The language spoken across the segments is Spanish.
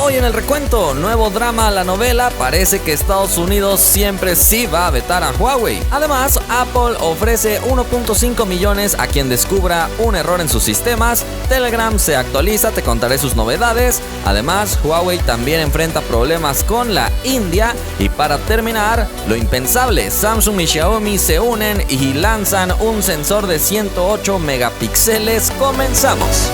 Hoy en el recuento, nuevo drama a la novela, parece que Estados Unidos siempre sí va a vetar a Huawei. Además, Apple ofrece 1.5 millones a quien descubra un error en sus sistemas, Telegram se actualiza, te contaré sus novedades. Además, Huawei también enfrenta problemas con la India. Y para terminar, lo impensable, Samsung y Xiaomi se unen y lanzan un sensor de 108 megapíxeles. Comenzamos.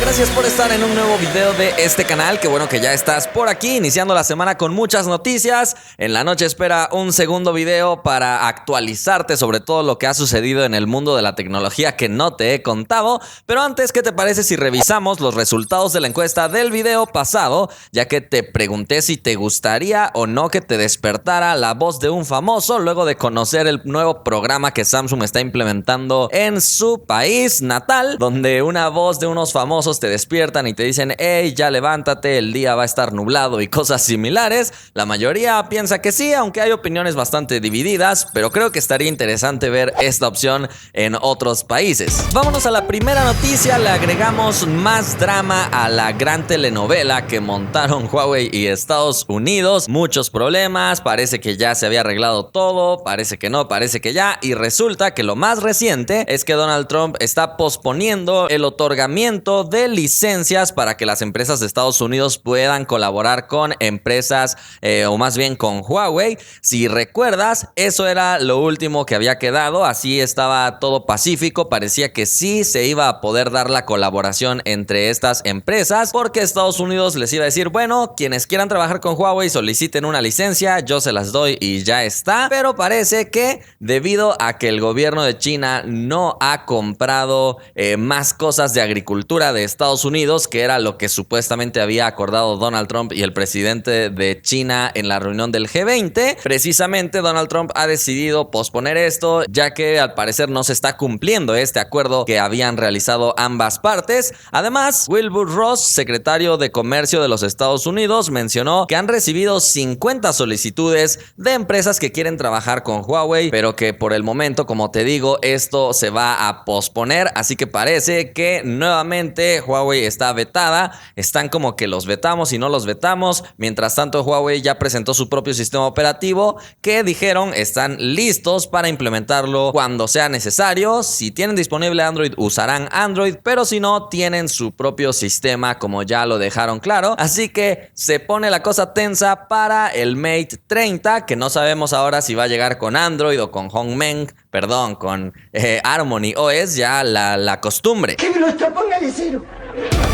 Gracias por estar en un nuevo video de este canal. Qué bueno que ya estás por aquí, iniciando la semana con muchas noticias. En la noche espera un segundo video para actualizarte sobre todo lo que ha sucedido en el mundo de la tecnología que no te he contado. Pero antes, ¿qué te parece si revisamos los resultados de la encuesta del video pasado? Ya que te pregunté si te gustaría o no que te despertara la voz de un famoso luego de conocer el nuevo programa que Samsung está implementando en su país natal, donde una voz de unos famosos te despiertan y te dicen: hey, ya levántate, el día va a estar nublado y cosas similares. La mayoría piensa que sí, aunque hay opiniones bastante divididas, pero creo que estaría interesante ver esta opción en otros países. Vámonos a la primera noticia. Le agregamos más drama a la gran telenovela que montaron Huawei y Estados Unidos. Muchos problemas, parece que ya se había arreglado todo, parece que no, parece que ya, y resulta que lo más reciente es que Donald Trump está posponiendo el otorgamiento de licencias para que las empresas de Estados Unidos puedan colaborar con empresas o más bien con Huawei. Si recuerdas, eso era lo último que había quedado, así estaba todo pacífico, parecía que sí se iba a poder dar la colaboración entre estas empresas, porque Estados Unidos les iba a decir: bueno, quienes quieran trabajar con Huawei soliciten una licencia, yo se las doy y ya está. Pero parece que debido a que el gobierno de China no ha comprado más cosas de agricultura de Estados Unidos, que era lo que supuestamente había acordado Donald Trump y el presidente de China en la reunión del G20, precisamente Donald Trump ha decidido posponer esto, ya que al parecer no se está cumpliendo este acuerdo que habían realizado ambas partes. Además, Wilbur Ross, secretario de Comercio de los Estados Unidos, mencionó que han recibido 50 solicitudes de empresas que quieren trabajar con Huawei, pero que por el momento, como te digo, esto se va a posponer, así que parece que nuevamente Huawei está vetada. Están como que los vetamos y no los vetamos. Mientras tanto, Huawei ya presentó su propio sistema operativo que dijeron están listos para implementarlo cuando sea necesario. Si tienen disponible Android, usarán Android, pero si no, tienen su propio sistema, como ya lo dejaron claro. Así que se pone la cosa tensa para el Mate 30, que no sabemos ahora si va a llegar con Android o con Hongmeng, perdón, con Harmony OS, ya la costumbre. ¡Que me lo ponga de cero!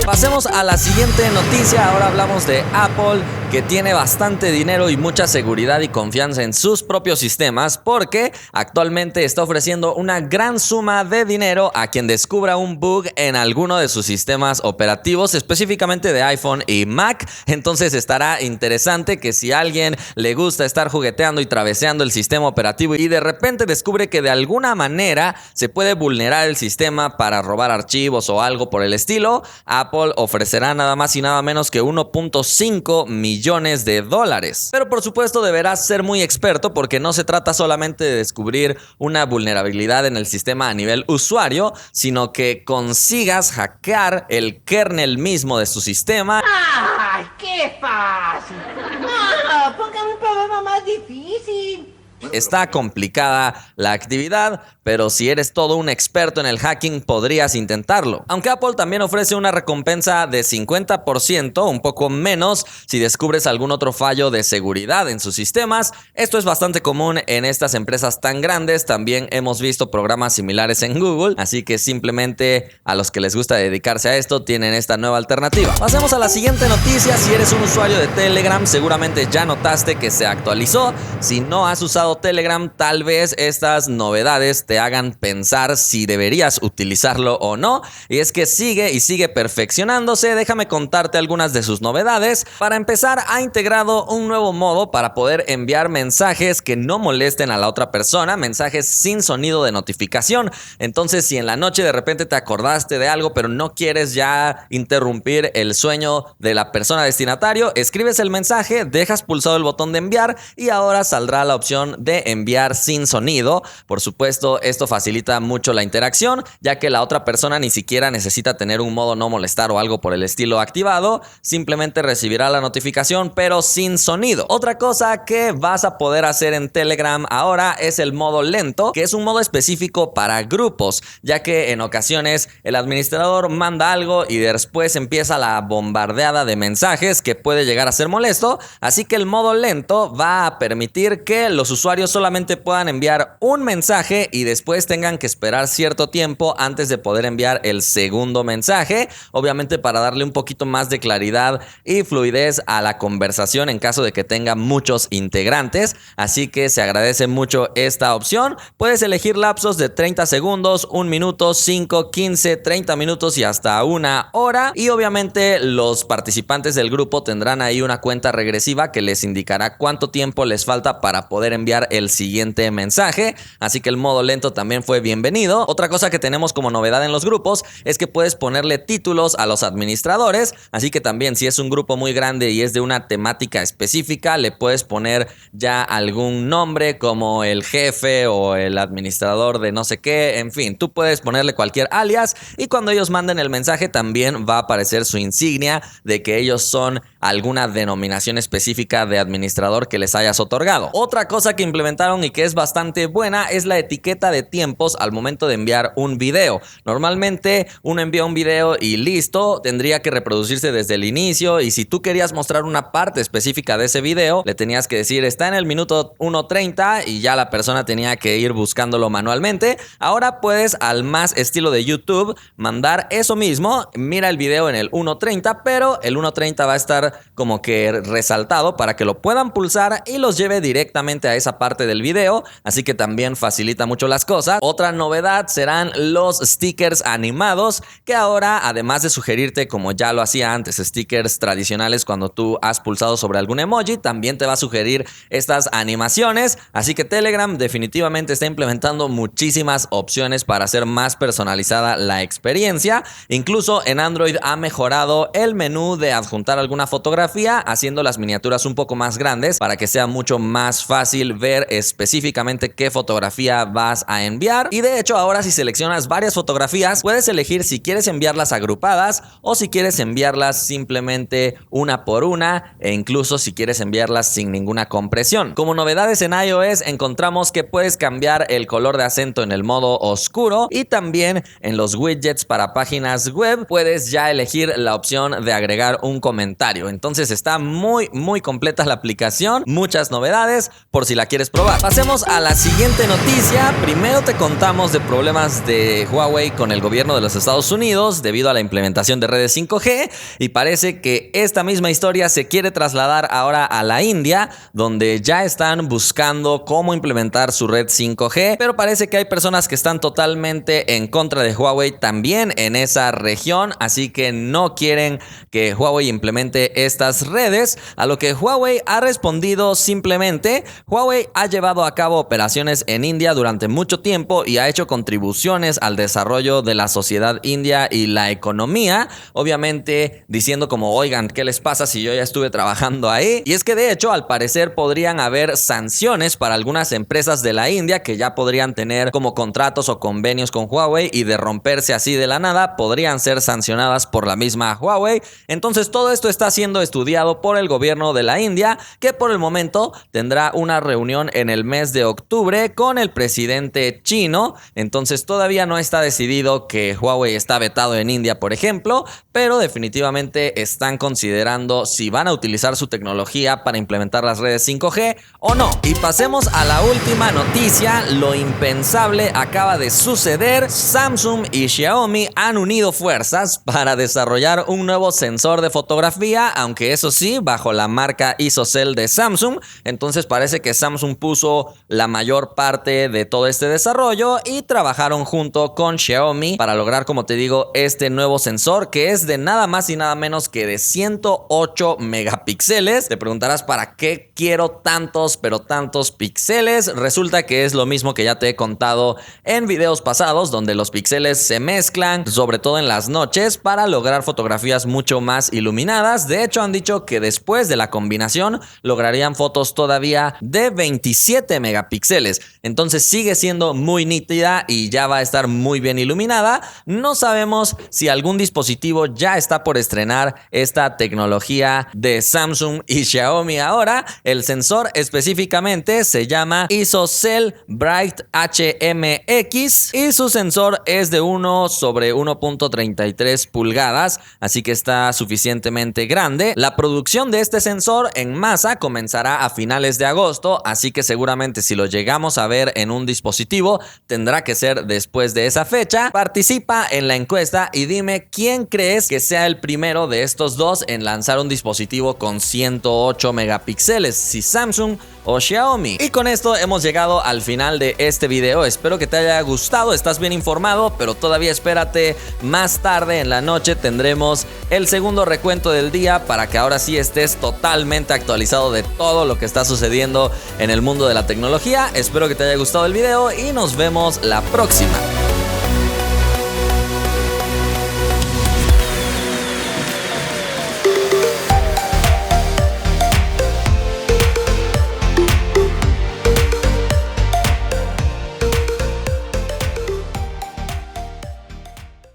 Pasemos a la siguiente noticia. Ahora hablamos de Apple, que tiene bastante dinero y mucha seguridad y confianza en sus propios sistemas, porque actualmente está ofreciendo una gran suma de dinero a quien descubra un bug en alguno de sus sistemas operativos, específicamente de iPhone y Mac. Entonces estará interesante que si a alguien le gusta estar jugueteando y traveseando el sistema operativo y de repente descubre que de alguna manera se puede vulnerar el sistema para robar archivos o algo por el estilo, Apple ofrecerá nada más y nada menos que 1.5 millones de dólares. Pero por supuesto deberás ser muy experto, porque no se trata solamente de descubrir una vulnerabilidad en el sistema a nivel usuario, sino que consigas hackear el kernel mismo de su sistema. ¡Ay, qué fácil! ¡No, pongan un problema más difícil! Está complicada la actividad, pero si eres todo un experto en el hacking, podrías intentarlo. Aunque Apple también ofrece una recompensa de 50%, un poco menos, si descubres algún otro fallo de seguridad en sus sistemas. Esto es bastante común en estas empresas tan grandes. También hemos visto programas similares en Google, así que simplemente a los que les gusta dedicarse a esto tienen esta nueva alternativa. Pasemos a la siguiente noticia. Si eres un usuario de Telegram, seguramente ya notaste que se actualizó. Si no has usado Telegram, tal vez estas novedades te hagan pensar si deberías utilizarlo o no. Y es que sigue y sigue perfeccionándose. Déjame contarte algunas de sus novedades. Para empezar, ha integrado un nuevo modo para poder enviar mensajes que no molesten a la otra persona, mensajes sin sonido de notificación. Entonces, si en la noche de repente te acordaste de algo, pero no quieres ya interrumpir el sueño de la persona destinatario, escribes el mensaje, dejas pulsado el botón de enviar y ahora saldrá la opción de puede enviar sin sonido. Por supuesto, esto facilita mucho la interacción, ya que la otra persona ni siquiera necesita tener un modo no molestar o algo por el estilo activado. Simplemente recibirá la notificación, pero sin sonido. Otra cosa que vas a poder hacer en Telegram ahora es el modo lento, que es un modo específico para grupos, ya que en ocasiones el administrador manda algo y después empieza la bombardeada de mensajes que puede llegar a ser molesto. Así que el modo lento va a permitir que los usuarios solamente puedan enviar un mensaje y después tengan que esperar cierto tiempo antes de poder enviar el segundo mensaje, obviamente para darle un poquito más de claridad y fluidez a la conversación en caso de que tenga muchos integrantes. Así que se agradece mucho esta opción. Puedes elegir lapsos de 30 segundos, 1 minuto, 5, 15, 30 minutos y hasta 1 hora. Y obviamente los participantes del grupo tendrán ahí una cuenta regresiva que les indicará cuánto tiempo les falta para poder enviar el siguiente mensaje. Así que el modo lento también fue bienvenido. Otra cosa que tenemos como novedad en los grupos es que puedes ponerle títulos a los administradores. Así que también si es un grupo muy grande y es de una temática específica, le puedes poner ya algún nombre como el jefe o el administrador de no sé qué. En fin, tú puedes ponerle cualquier alias y cuando ellos manden el mensaje también va a aparecer su insignia de que ellos son alguna denominación específica de administrador que les hayas otorgado. Otra cosa que implementaron y que es bastante buena es la etiqueta de tiempos al momento de enviar un video. Normalmente uno envía un video y listo, tendría que reproducirse desde el inicio, y si tú querías mostrar una parte específica de ese video, le tenías que decir está en el minuto 1:30 y ya la persona tenía que ir buscándolo manualmente. Ahora puedes, al más estilo de YouTube, mandar eso mismo. Mira el video en el 1:30, pero el 1:30 va a estar como que resaltado para que lo puedan pulsar y los lleve directamente a esa parte del video, así que también facilita mucho las cosas. Otra novedad serán los stickers animados, que ahora, además de sugerirte, como ya lo hacía antes, stickers tradicionales cuando tú has pulsado sobre algún emoji, también te va a sugerir estas animaciones. Así que Telegram definitivamente está implementando muchísimas opciones para hacer más personalizada la experiencia. Incluso en Android ha mejorado el menú de adjuntar alguna fotografía, haciendo las miniaturas un poco más grandes para que sea mucho más fácil ver específicamente qué fotografía vas a enviar. Y de hecho ahora, si seleccionas varias fotografías, puedes elegir si quieres enviarlas agrupadas o si quieres enviarlas simplemente una por una, e incluso si quieres enviarlas sin ninguna compresión. Como novedades en iOS encontramos que puedes cambiar el color de acento en el modo oscuro, y también en los widgets para páginas web puedes ya elegir la opción de agregar un comentario. Entonces está muy completa la aplicación, muchas novedades por si la quieres probar. Pasemos a la siguiente noticia. Primero te contamos de problemas de Huawei con el gobierno de los Estados Unidos debido a la implementación de redes 5G, y parece que esta misma historia se quiere trasladar ahora a la India, donde ya están buscando cómo implementar su red 5G, pero parece que hay personas que están totalmente en contra de Huawei también en esa región, así que no quieren que Huawei implemente estas redes, a lo que Huawei ha respondido simplemente. Huawei ha llevado a cabo operaciones en India durante mucho tiempo y ha hecho contribuciones al desarrollo de la sociedad india y la economía, obviamente diciendo como, oigan, ¿qué les pasa si yo ya estuve trabajando ahí? Y es que de hecho al parecer podrían haber sanciones para algunas empresas de la India que ya podrían tener como contratos o convenios con Huawei, y de romperse así de la nada podrían ser sancionadas por la misma Huawei. Entonces todo esto está siendo estudiado por el gobierno de la India, que por el momento tendrá una reunión en el mes de octubre con el presidente chino. Entonces todavía no está decidido que Huawei está vetado en India, por ejemplo, pero definitivamente están considerando si van a utilizar su tecnología para implementar las redes 5G o no. Y pasemos a la última noticia. Lo impensable acaba de suceder. Samsung y Xiaomi han unido fuerzas para desarrollar un nuevo sensor de fotografía, aunque eso sí, bajo la marca ISOCELL de Samsung. Entonces parece que Samsung puso la mayor parte de todo este desarrollo y trabajaron junto con Xiaomi para lograr, como te digo, este nuevo sensor, que es de nada más y nada menos que de 108 megapíxeles. Te preguntarás para qué quiero tantos, pero tantos píxeles. Resulta que es lo mismo que ya te he contado en videos pasados, donde los píxeles se mezclan, sobre todo en las noches, para lograr fotografías mucho más iluminadas. De hecho, han dicho que después de la combinación lograrían fotos todavía de 27 megapíxeles. Entonces sigue siendo muy nítida y ya va a estar muy bien iluminada. No sabemos si algún dispositivo ya está por estrenar esta tecnología de Samsung y Xiaomi ahora. El sensor específicamente se llama ISOCELL Bright HMX y su sensor es de 1/1.33 pulgadas, así que está suficientemente grande. La producción de este sensor en masa comenzará a finales de agosto, así que seguramente si lo llegamos a ver en un dispositivo tendrá que ser después de esa fecha. Participa en la encuesta y dime quién crees que sea el primero de estos dos en lanzar un dispositivo con 108 megapíxeles, si Samsung o Xiaomi. Y con esto hemos llegado al final de este video. Espero que te haya gustado, estás bien informado, pero todavía espérate, más tarde en la noche tendremos el segundo recuento del día para que ahora sí estés totalmente actualizado de todo lo que está sucediendo en el mundo de la tecnología. Espero que te haya gustado el video y nos vemos la próxima.